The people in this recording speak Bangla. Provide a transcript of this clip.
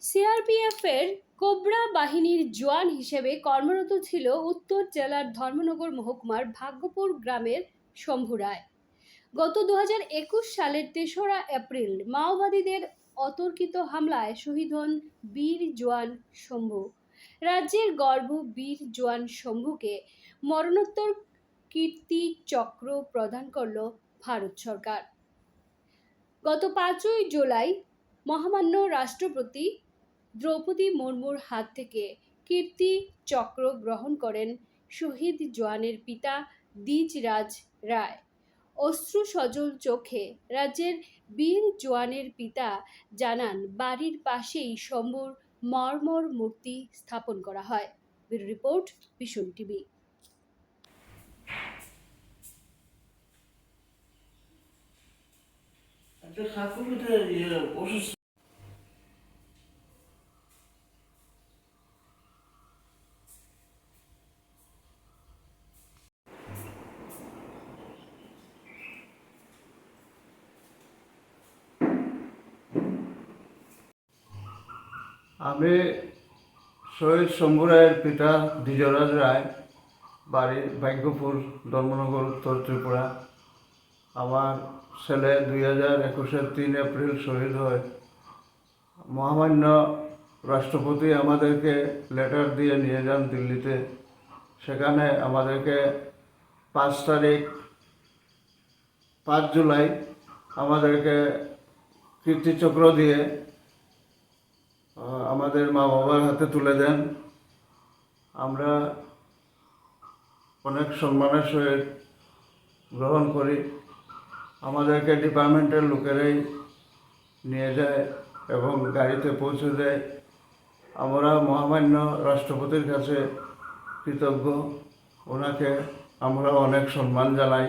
সিআরপিএফের কোবরা বাহিনীর জওয়ান হিসেবে কর্মরত ছিল উত্তর জেলার ধর্মনগর মহকুমার ভাগ্যপুর গ্রামের শম্ভু রায়। গত 2021 সালের 3রা এপ্রিল মাওবাদীদের অতর্কিত হামলায় শহীদ হন বীর জওয়ান শম্ভু। রাজ্যের গর্ব বীর জওয়ান শম্ভুকে মরণোত্তর কীর্তি চক্র প্রদান করল ভারত সরকার। গত 5ই জুলাই মহামান্য রাষ্ট্রপতি দ্রৌপদী মুর্মুর হাত থেকে কীর্তি চক্র গ্রহণ করেন শহীদ জওয়ানের পিতা দ্বিজরাজ রায়। অশ্রু সজল চোখে রাজ্যের বীর জওয়ানের পিতা জানান, বাড়ির পাশেই শম্ভুর মর্মর মূর্তি স্থাপন করা হয়। ব্যুরো রিপোর্ট, ভীষণ টিভি। আমি শহীদ শম্ভু রায়ের পিতা দ্বিজরাজ রায়, বাড়ি ভাগ্যপুর, ধর্মনগর, উত্তর ত্রিপুরা। আমার ছেলে 2021-এর 3 এপ্রিল শহীদ হয়। মহামান্য রাষ্ট্রপতি আমাদেরকে লেটার দিয়ে নিয়ে যান দিল্লিতে। সেখানে আমাদেরকে 5 জুলাই আমাদেরকে কীর্তিচক্র দিয়ে আমাদের মা বাবার হাতে তুলে দেন। আমরা অনেক সম্মানের সহিত গ্রহণ করি। আমাদেরকে ডিপার্টমেন্টের লোকেরাই নিয়ে যায় এবং গাড়িতে পৌঁছে দেয়। আমরা মহামান্য রাষ্ট্রপতির কাছে কৃতজ্ঞ। ওনাকে আমরা অনেক সম্মান জানাই।